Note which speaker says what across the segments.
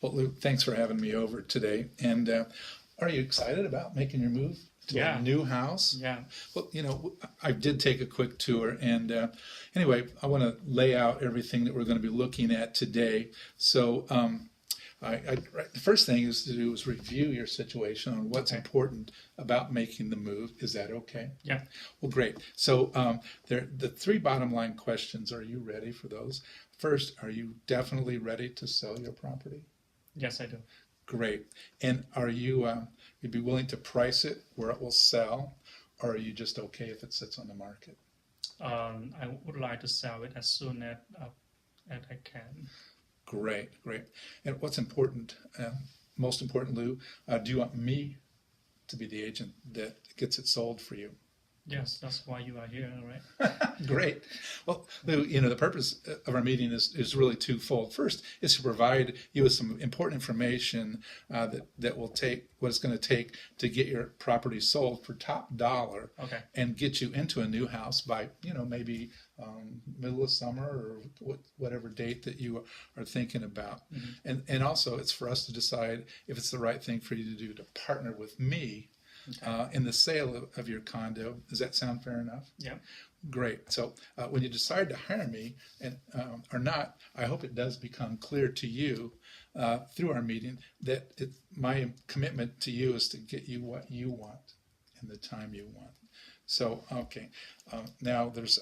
Speaker 1: Well, Lou, thanks for having me over today. And are you excited about making your move to
Speaker 2: Yeah.
Speaker 1: a new house?
Speaker 2: Yeah.
Speaker 1: Well, I did take a quick tour. And anyway, I want to lay out everything that we're going to be looking at today. So the first thing is to do is review your situation on what's
Speaker 2: Okay.
Speaker 1: important about making the move. Is that okay?
Speaker 2: Yeah.
Speaker 1: Well, great. So the three bottom line questions, are you ready for those? First, are you definitely ready to sell your property?
Speaker 2: Yes, I do.
Speaker 1: Great. And are you'd be willing to price it where it will sell, or are you just okay if it sits on the market?
Speaker 2: I would like to sell it as soon as I can.
Speaker 1: Great, great. And what's important, most important, Lou, do you want me to be the agent that gets it sold for you?
Speaker 2: Yes, that's why you are here, right?
Speaker 1: Great. Well, Lou, the purpose of our meeting is really twofold. First is to provide you with some important information that will take what it's going to take to get your property sold for top dollar
Speaker 2: Okay.
Speaker 1: and get you into a new house by, maybe middle of summer or whatever date that you are thinking about.
Speaker 2: Mm-hmm.
Speaker 1: And also it's for us to decide if it's the right thing for you to do to partner with me
Speaker 2: Okay.
Speaker 1: in the sale of your condo. Does that sound fair enough?
Speaker 2: Yeah.
Speaker 1: Great. So when you decide to hire me and or not, I hope it does become clear to you through our meeting that my commitment to you is to get you what you want in the time you want. So, okay. Now there's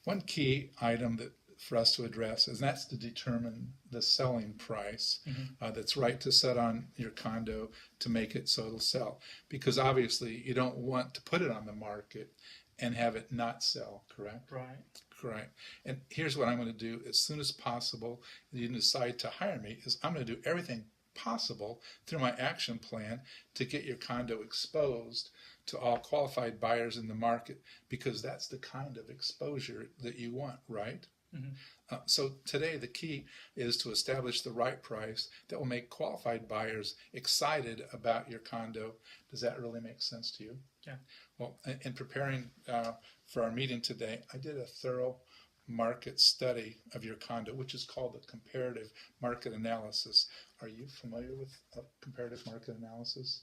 Speaker 1: one key item that for us to address, and that's to determine the selling price that's right to set on your condo to make it so it'll sell. Because obviously you don't want to put it on the market and have it not sell, correct?
Speaker 2: Right.
Speaker 1: Correct. And here's what I'm going to do as soon as possible. You decide to hire me is I'm going to do everything possible through my action plan to get your condo exposed to all qualified buyers in the market, because that's the kind of exposure that you want, right?
Speaker 2: Mm-hmm.
Speaker 1: So today the key is to establish the right price that will make qualified buyers excited about your condo. Does that really make sense to you?
Speaker 2: Yeah.
Speaker 1: Well, in preparing for our meeting today, I did a thorough market study of your condo, which is called a comparative market analysis. Are you familiar with a comparative market analysis?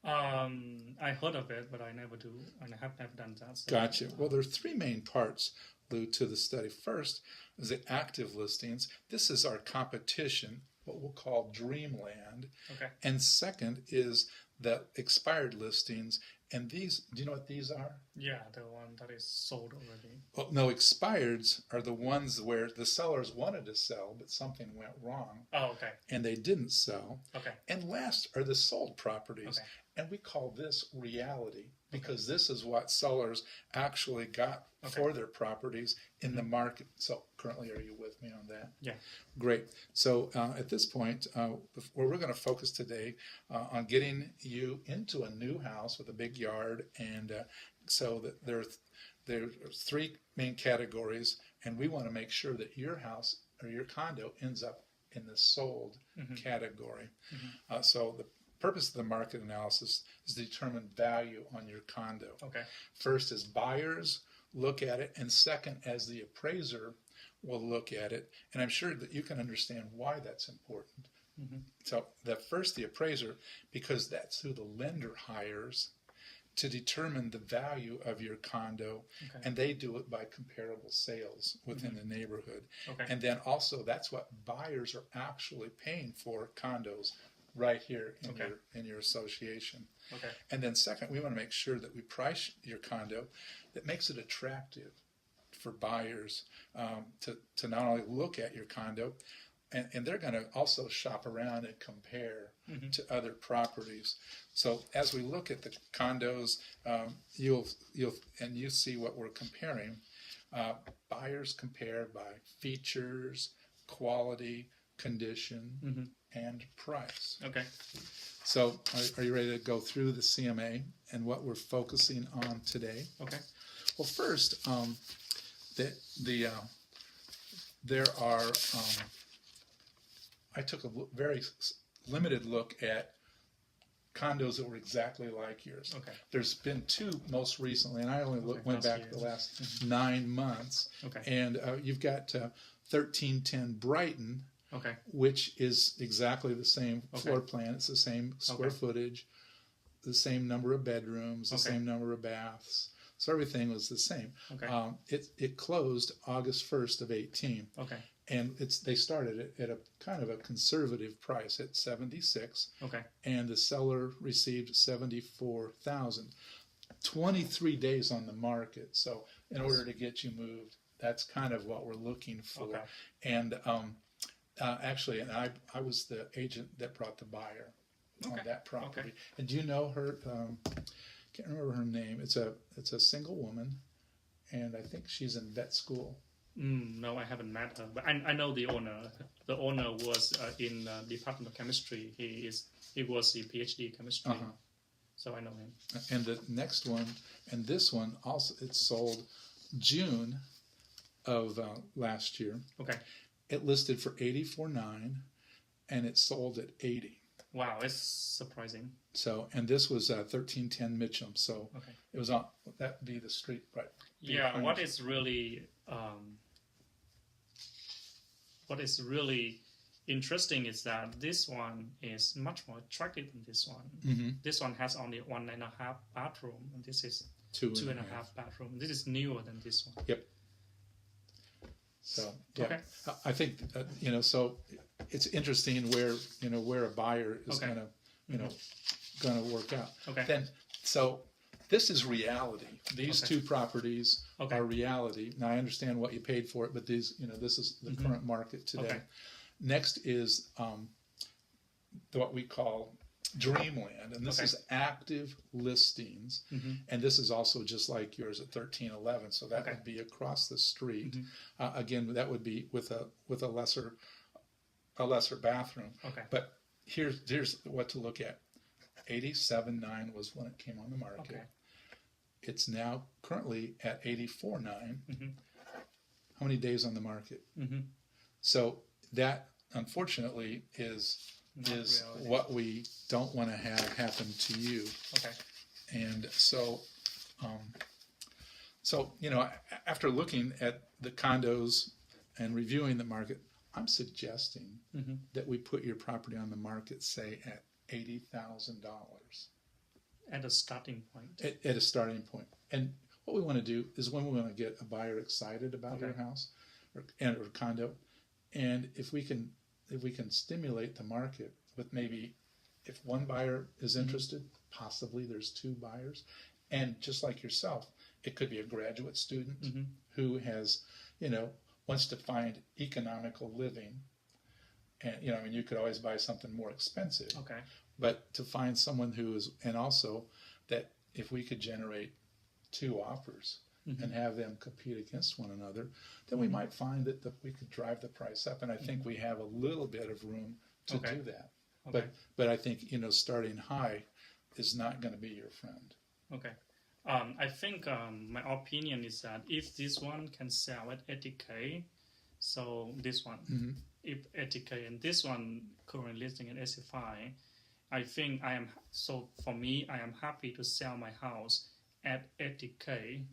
Speaker 2: I heard of it, but I never do, and I have never done that. So,
Speaker 1: Gotcha. Well, there are three main parts, Lou, to the study. First is the active listings. This is our competition, what we'll call dreamland.
Speaker 2: Okay.
Speaker 1: And second is the expired listings. And these, do you know what these are?
Speaker 2: Yeah, the one that is sold already.
Speaker 1: Well, no, expireds are the ones where the sellers wanted to sell, but something went wrong
Speaker 2: Oh, okay.
Speaker 1: and they didn't sell.
Speaker 2: Okay.
Speaker 1: And last are the sold properties.
Speaker 2: Okay.
Speaker 1: And we call this reality, because this is what sellers actually got for their properties in the market. So currently, are you with me on that?
Speaker 2: Yeah.
Speaker 1: Great. So at this point, we're going to focus today on getting you into a new house with a big yard. And so that there are three main categories, and we want to make sure that your house or your condo ends up in the sold category. So the purpose of the market analysis is to determine value on your condo.
Speaker 2: Okay.
Speaker 1: First, as buyers look at it, and second, as the appraiser will look at it. And I'm sure that you can understand why that's important. So the appraiser, because that's who the lender hires to determine the value of your condo, and they do it by comparable sales within the neighborhood.
Speaker 2: Okay.
Speaker 1: And then also that's what buyers are actually paying for condos right here in your association.
Speaker 2: Okay.
Speaker 1: And then second, we want to make sure that we price your condo that makes it attractive for buyers to not only look at your condo, and they're going to also shop around and compare to other properties. So as we look at the condos, you'll see what we're comparing. Buyers compare by features, quality, condition, and price.
Speaker 2: Okay.
Speaker 1: So are you ready to go through the CMA and what we're focusing on today?
Speaker 2: Okay.
Speaker 1: Well, first, there are. I took a very limited look at condos that were exactly like yours.
Speaker 2: Okay.
Speaker 1: There's been two most recently, and I only went back the last 9 months.
Speaker 2: Okay.
Speaker 1: And you've got 1310 Brighton,
Speaker 2: Okay.
Speaker 1: which is exactly the same
Speaker 2: Okay.
Speaker 1: floor plan. It's the same square
Speaker 2: Okay.
Speaker 1: footage, the same number of bedrooms, the
Speaker 2: Okay.
Speaker 1: same number of baths. So everything was the same.
Speaker 2: Okay.
Speaker 1: It closed August 1st of 18,
Speaker 2: Okay.
Speaker 1: and they started it at a kind of a conservative price at 76,
Speaker 2: Okay.
Speaker 1: and the seller received 74,000. 23 days on the market. So in order to get you moved, that's kind of what we're looking for.
Speaker 2: Okay.
Speaker 1: And actually, and I was the agent that brought the buyer on
Speaker 2: Okay.
Speaker 1: that property.
Speaker 2: Okay.
Speaker 1: And do you know her? Can't remember her name. It's a single woman, and I think she's in vet school.
Speaker 2: No, I haven't met her, but I know the owner. The owner was in Department of Chemistry. He was a PhD chemistry, so I know him.
Speaker 1: And the next one, and this one also, it sold June of last year.
Speaker 2: Okay.
Speaker 1: It listed for $84,900, and it sold at $80,000.
Speaker 2: Wow, it's surprising.
Speaker 1: So, and this was 1310 Mitchum. So
Speaker 2: Okay.
Speaker 1: it was on, that would be the street, right?
Speaker 2: Yeah,
Speaker 1: behind
Speaker 2: what
Speaker 1: you.
Speaker 2: is really interesting is that this one is much more attractive than this one.
Speaker 1: Mm-hmm.
Speaker 2: This one has only 1.5 bathroom, and this is
Speaker 1: Two
Speaker 2: 2.5 bathroom. This is newer than this one.
Speaker 1: Yep. So yeah,
Speaker 2: Okay.
Speaker 1: I think so it's interesting where a buyer is
Speaker 2: Okay.
Speaker 1: gonna work out.
Speaker 2: Okay.
Speaker 1: Then so this is reality. These
Speaker 2: Okay.
Speaker 1: two properties
Speaker 2: Okay.
Speaker 1: are reality. Now I understand what you paid for it, but this is the current market today.
Speaker 2: Okay.
Speaker 1: Next is what we call Dreamland, and this
Speaker 2: Okay.
Speaker 1: is active listings, and this is also just like yours at 1311. So that
Speaker 2: Okay.
Speaker 1: would be across the street. Again, that would be with a lesser bathroom.
Speaker 2: Okay.
Speaker 1: But here's what to look at. 87.9 was when it came on the market.
Speaker 2: Okay.
Speaker 1: It's now currently at 84.9.
Speaker 2: Mhm.
Speaker 1: How many days on the market?
Speaker 2: Mhm.
Speaker 1: So that unfortunately is
Speaker 2: reality.
Speaker 1: what we don't want to have happen to you.
Speaker 2: Okay.
Speaker 1: And so after looking at the condos and reviewing the market, I'm suggesting that we put your property on the market, say at $80,000
Speaker 2: At the starting point.
Speaker 1: at a starting point. And what we want to do is when we want to get a buyer excited about
Speaker 2: Okay.
Speaker 1: your house or condo, and if we can stimulate the market with maybe if one buyer is interested, possibly there's two buyers, and just like yourself, it could be a graduate student who has wants to find economical living, and you could always buy something more expensive.
Speaker 2: Okay.
Speaker 1: But to find someone who is, and also that if we could generate two offers and have them compete against one another, then we might find that we could drive the price up. And I think we have a little bit of room to
Speaker 2: Okay.
Speaker 1: do that.
Speaker 2: Okay.
Speaker 1: But I think, starting high is not going to be your friend.
Speaker 2: Okay. I think my opinion is that if this one can sell at 80K, so this one, if 80K and this one currently listing at 85, I think for me, I am happy to sell my house at 80K.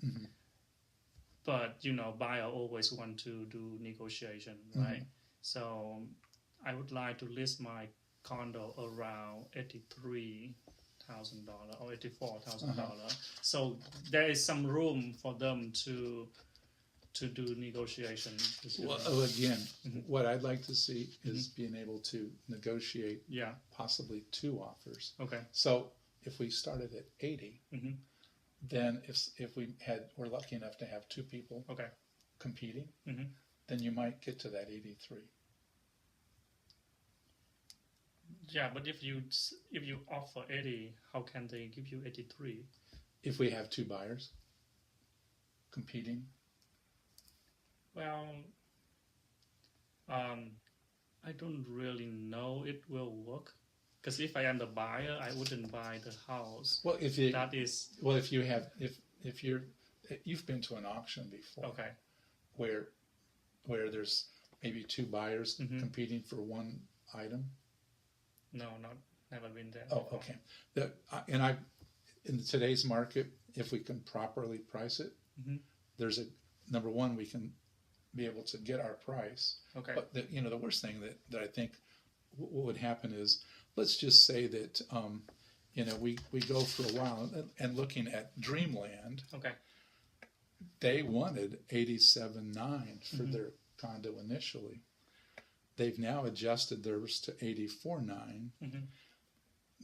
Speaker 2: But, buyer always want to do negotiation, right? So I would like to list my condo around $83,000 or $84,000. So there is some room for them to do negotiation.
Speaker 1: Well, again, what I'd like to see is being able to negotiate
Speaker 2: Yeah.
Speaker 1: possibly two offers.
Speaker 2: Okay.
Speaker 1: So if we started at 80, then if we're lucky enough to have two people
Speaker 2: Okay.
Speaker 1: competing,
Speaker 2: Mhm.
Speaker 1: then you might get to that 83.
Speaker 2: Yeah, but if you offer 80, how can they give you 83?
Speaker 1: If we have two buyers competing,
Speaker 2: Well, I don't really know it will work. Because if I am the buyer, I wouldn't buy the house.
Speaker 1: well, if you've been to an auction before,
Speaker 2: Okay.
Speaker 1: where there's maybe two buyers competing for one item.
Speaker 2: No, never been there.
Speaker 1: Oh, okay. In today's market, if we can properly price it, there's number one, be able to get our price.
Speaker 2: Okay.
Speaker 1: But the worst thing that I think what would happen is, let's just say that we go for a while and looking at Dreamland,
Speaker 2: Okay.
Speaker 1: they wanted 87.9 for their condo initially. They've now adjusted theirs to 84.9.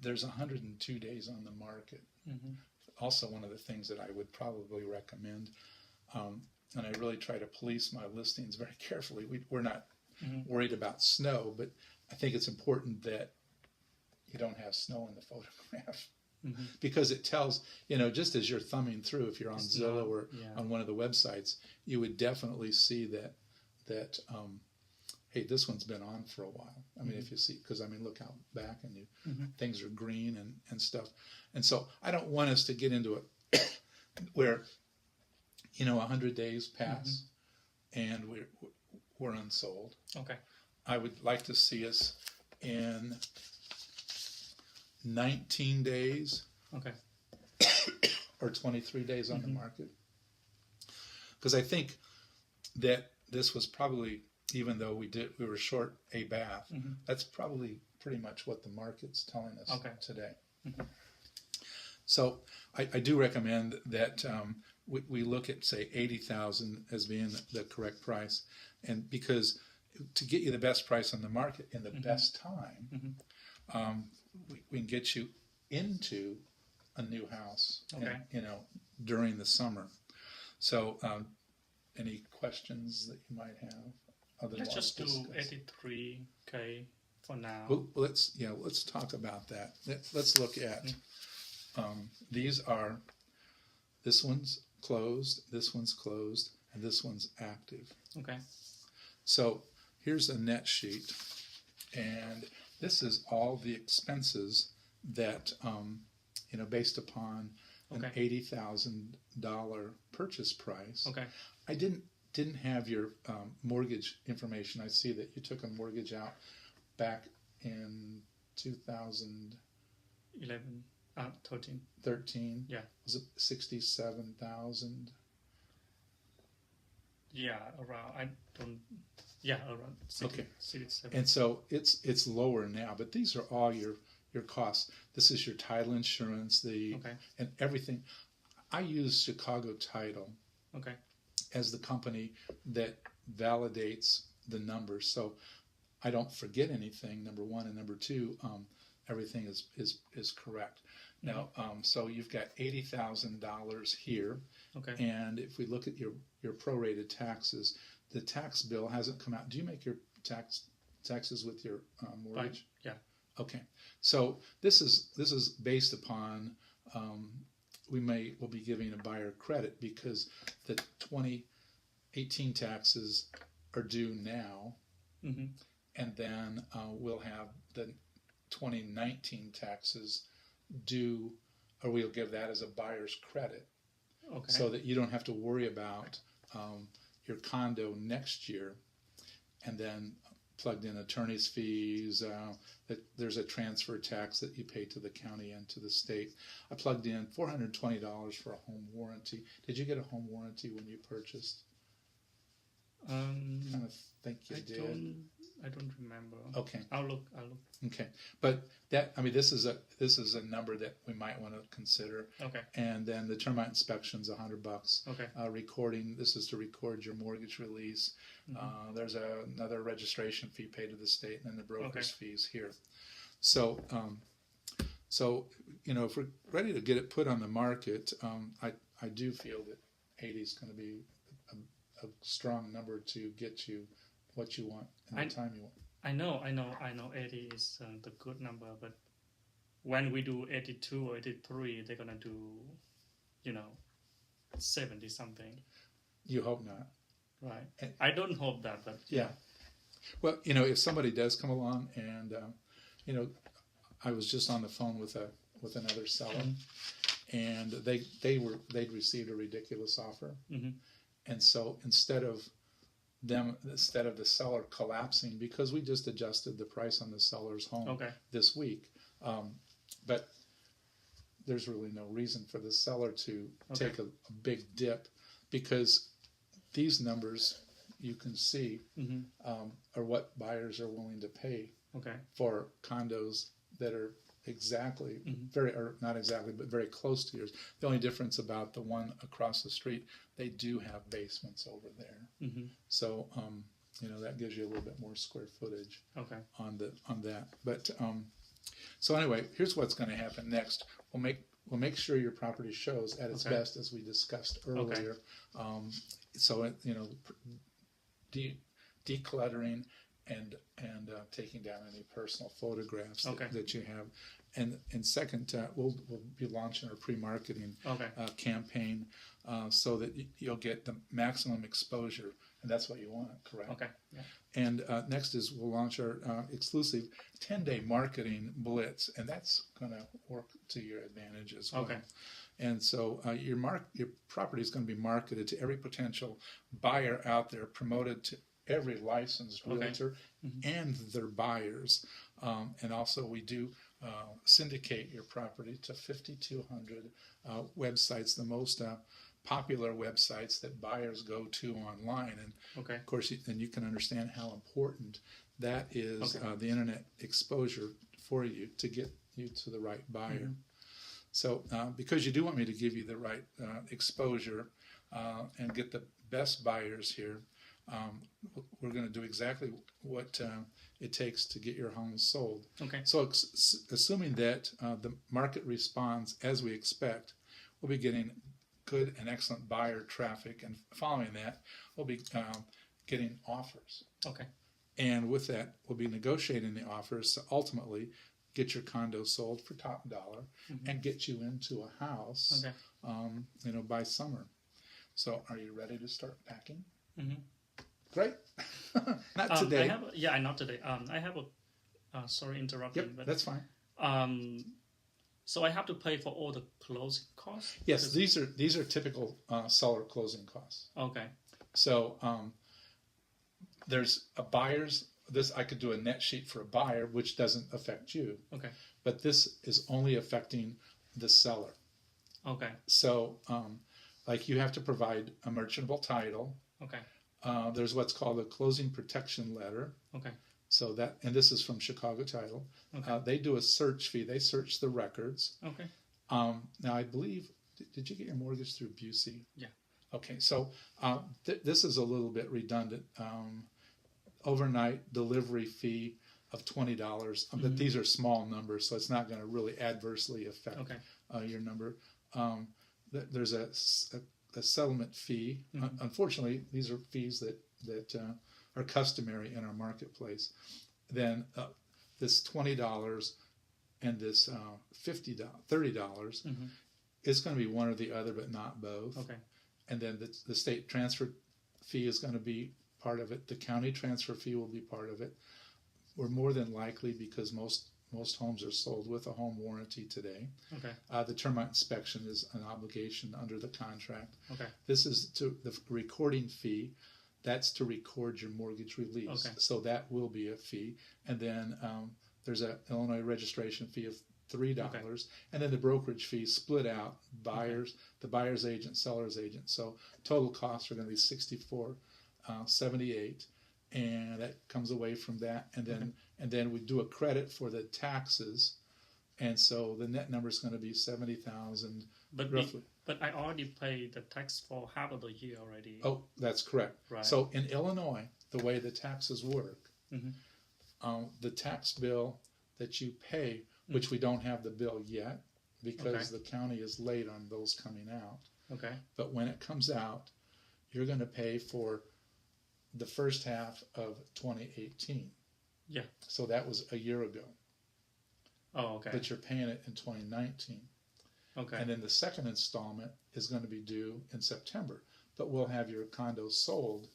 Speaker 1: There's 102 days on the market. Also, one of the things that I would probably recommend, and I really try to police my listings very carefully. We're not worried about snow, but I think it's important that you don't have snow in the photograph. Because it tells, just as you're thumbing through, if you're on Zillow or on one of the websites, you would definitely see that hey, this one's been on for a while. I mean, if you see, because look out back and things are green and stuff. And so I don't want us to get into it where, 100 days pass and we're unsold.
Speaker 2: Okay.
Speaker 1: I would like to see us in 19 days.
Speaker 2: Okay.
Speaker 1: Or 23 days on the market. Because I think that this was probably, even though we were short a bath, that's probably pretty much what the market's telling us today. So I do recommend that we look at, say, 80,000 as being the correct price, and because to get you the best price on the market in the best time, we can get you into a new house, during the summer. So, any questions that you might have?
Speaker 2: Let's just do 83K for now.
Speaker 1: Well, let's talk about that. Let's look at this one's closed, this one's closed, and this one's active.
Speaker 2: Okay. So
Speaker 1: here's a net sheet, and this is all the expenses that based upon an $80,000 purchase price.
Speaker 2: Okay.
Speaker 1: I didn't have your mortgage information. I see that you took a mortgage out back in 2011, 13.
Speaker 2: Yeah.
Speaker 1: Was it 67,000?
Speaker 2: Yeah, around. Around 67.
Speaker 1: And so it's lower now, but these are all your costs. This is your title insurance, and everything. I use Chicago Title as the company that validates the numbers, so I don't forget anything. Number one, and number two, everything is correct. Now, so you've got $80,000 here, and if we look at your prorated taxes, the tax bill hasn't come out. Do you make your taxes with your mortgage?
Speaker 2: Yeah.
Speaker 1: Okay, so this is based upon we'll be giving a buyer credit because the 2018 taxes are due now, and then we'll have the 2019 taxes due, or we'll give that as a buyer's credit, so that you don't have to worry about your condo next year, and then plugged in attorney's fees, that there's a transfer tax that you pay to the county and to the state. I plugged in $420 for a home warranty. Did you get a home warranty when you purchased? Kind of think you did.
Speaker 2: I don't remember.
Speaker 1: Okay.
Speaker 2: I'll look.
Speaker 1: Okay, but this is a number that we might want to consider.
Speaker 2: Okay.
Speaker 1: And then the termite inspection's $100.
Speaker 2: Okay.
Speaker 1: Recording. This is to record your mortgage release. There's another registration fee paid to the state, and then the broker's fees here. So, if we're ready to get it put on the market, I do feel that 80 is going to be a strong number to get you what you want and the time you want.
Speaker 2: I know 80 is the good number, but when we do 82 or 83, they're gonna do 70 something.
Speaker 1: You hope not.
Speaker 2: Right. I don't hope that, but
Speaker 1: yeah. Well, if somebody does come along and I was just on the phone with another seller, and they'd received a ridiculous offer, and so instead of the seller collapsing, because we just adjusted the price on the seller's home this week, but there's really no reason for the seller to take a big dip, because these numbers, you can see are what buyers are willing to pay
Speaker 2: Okay.
Speaker 1: for condos that are exactly or not exactly, but very close to yours. The only difference about the one across the street, they do have basements over there. So that gives you a little bit more square footage
Speaker 2: Okay.
Speaker 1: on that. But so anyway, here's what's going to happen next. We'll make sure your property shows at its
Speaker 2: Okay.
Speaker 1: best, as we discussed earlier. So decluttering and taking down any personal photographs
Speaker 2: Okay.
Speaker 1: that you have. And second, we'll be launching our pre-marketing
Speaker 2: Okay.
Speaker 1: campaign so that you'll get the maximum exposure, and that's what you want, correct?
Speaker 2: Okay. Yeah.
Speaker 1: And next is we'll launch our exclusive 10-day marketing blitz, and that's going to work to your advantage as well.
Speaker 2: Okay.
Speaker 1: And so your property is going to be marketed to every potential buyer out there, promoted to every licensed realtor and their buyers. And also we do syndicate your property to 5,200 websites, the most popular websites that buyers go to online. And
Speaker 2: Okay.
Speaker 1: of course, then you can understand how important that is, the internet exposure for you to get you to the right buyer. So because you do want me to give you the right exposure and get the best buyers here, we're going to do exactly what it takes to get your home sold.
Speaker 2: Okay.
Speaker 1: So assuming that the market responds as we expect, we'll be getting good and excellent buyer traffic, and following that, we'll be getting offers.
Speaker 2: Okay.
Speaker 1: And with that, we'll be negotiating the offers to ultimately get your condo sold for top dollar and get you into a house, by summer. So, are you ready to start packing? Great. Not today.
Speaker 2: Not today. I have a. Sorry, interrupting.
Speaker 1: Yep,
Speaker 2: but
Speaker 1: that's fine.
Speaker 2: So I have to pay for all the closing costs.
Speaker 1: Yes, these are typical seller closing costs.
Speaker 2: Okay.
Speaker 1: So there's a buyer's. This I could do a net sheet for a buyer, which doesn't affect you.
Speaker 2: Okay.
Speaker 1: But this is only affecting the seller.
Speaker 2: Okay.
Speaker 1: So, like you have to provide a merchantable title.
Speaker 2: Okay.
Speaker 1: There's what's called a closing protection letter.
Speaker 2: Okay.
Speaker 1: So and this is from Chicago Title.
Speaker 2: Okay.
Speaker 1: They do a search fee. They search the records.
Speaker 2: Okay.
Speaker 1: Now I believe, did you get your mortgage through Busey?
Speaker 2: Yeah.
Speaker 1: Okay. So this is a little bit redundant. Overnight delivery fee of $20. But these are small numbers, so it's not going to really adversely affect your number. There's a settlement fee. Unfortunately, these are fees that are customary in our marketplace. Then this $20 and this $30 is going to be one or the other, but not both.
Speaker 2: Okay.
Speaker 1: And then the state transfer fee is going to be part of it. The county transfer fee will be part of it. We're more than likely, because most homes are sold with a home warranty today.
Speaker 2: Okay.
Speaker 1: The termite inspection is an obligation under the contract.
Speaker 2: Okay.
Speaker 1: This is to the recording fee. That's to record your mortgage release.
Speaker 2: Okay.
Speaker 1: So that will be a fee. And then there's an Illinois registration fee of $3, and then the brokerage fee split out the buyer's agent, seller's agent. So total costs are going to be $64.78, and that comes away from that. And then we do a credit for the taxes, and so the net number is going to be $70,000 roughly.
Speaker 2: But I already paid the tax for half of the year already.
Speaker 1: Oh, that's correct.
Speaker 2: Right.
Speaker 1: So in Illinois, the way the taxes work, the tax bill that you pay, which we don't have the bill yet because the county is late on those coming out.
Speaker 2: Okay.
Speaker 1: But when it comes out, you're going to pay for the first half of 2018.
Speaker 2: Yeah.
Speaker 1: So that was a year ago.
Speaker 2: Oh, okay.
Speaker 1: But you're paying it in 2019.
Speaker 2: Okay.
Speaker 1: And then the second installment is going to be due in September. But we'll have your condo sold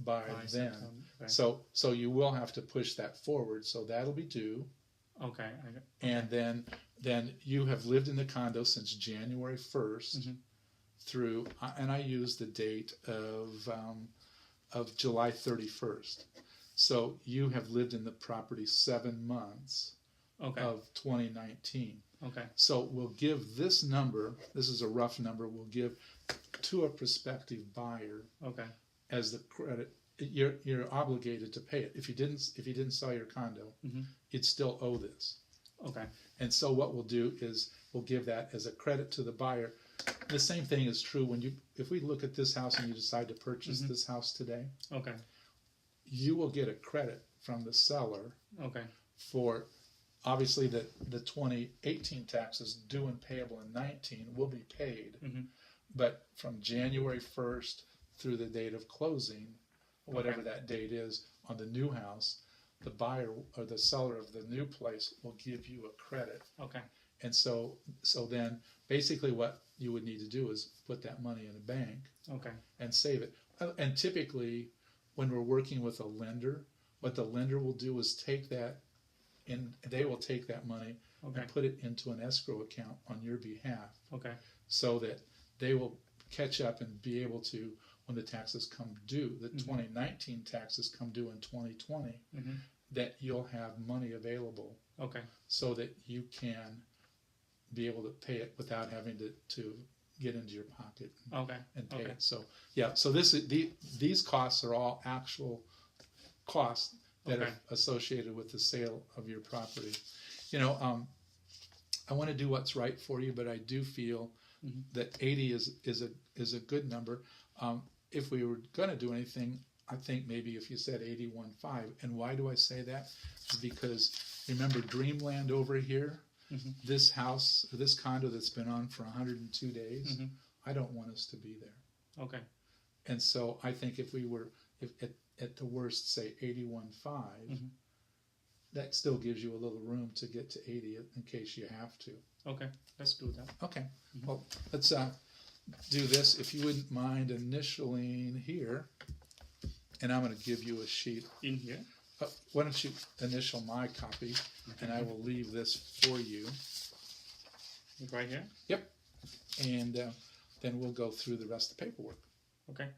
Speaker 1: by then.
Speaker 2: Okay.
Speaker 1: So you will have to push that forward. So that'll be due.
Speaker 2: Okay.
Speaker 1: And then you have lived in the condo since January 1st through, and I use the date of July 31st. So you have lived in the property 7 months of 2019.
Speaker 2: Okay.
Speaker 1: So we'll give this number, this is a rough number, we'll give to a prospective buyer
Speaker 2: Okay.
Speaker 1: as the credit you're obligated to pay it. If you didn't sell your condo, you'd still owe this.
Speaker 2: Okay.
Speaker 1: And so what we'll do is we'll give that as a credit to the buyer. The same thing is true if we look at this house and you decide to purchase this house today,
Speaker 2: Okay.
Speaker 1: you will get a credit from the seller
Speaker 2: Okay.
Speaker 1: for obviously the 2018 taxes due and payable in 19 will be paid. But from January 1st through the date of closing, whatever that date is on the new house, the buyer or the seller of the new place will give you a credit.
Speaker 2: Okay.
Speaker 1: And so then basically what you would need to do is put that money in a bank
Speaker 2: Okay.
Speaker 1: and save it. And typically when we're working with a lender, what the lender will do is take that and they will take that money
Speaker 2: Okay.
Speaker 1: and put it into an escrow account on your behalf
Speaker 2: Okay.
Speaker 1: so that they will catch up and be able to, when the taxes come due, the 2019 taxes come due in 2020, that you'll have money available
Speaker 2: Okay.
Speaker 1: so that you can be able to pay it without having to get into your pocket
Speaker 2: Okay.
Speaker 1: and pay
Speaker 2: Okay.
Speaker 1: it. So yeah, so these costs are all actual costs that
Speaker 2: Okay.
Speaker 1: are associated with the sale of your property. You know, I want to do what's right for you, but I do feel that 80 is a good number. If we were going to do anything, I think maybe if you said 81.5. And why do I say that? Is because remember Dreamland over here, this house, this condo that's been on for 102 days. I don't want us to be there.
Speaker 2: Okay.
Speaker 1: And so I think if we were, if at the worst, say 81.5, that still gives you a little room to get to 80 in case you have to.
Speaker 2: Okay. Let's do that.
Speaker 1: Okay. Well, let's do this. If you wouldn't mind initialing here, and I'm going to give you a sheet.
Speaker 2: In here.
Speaker 1: Why don't you initial my copy, and I will leave this for you.
Speaker 2: Right here.
Speaker 1: Yep. And then we'll go through the rest of the paperwork.
Speaker 2: Okay.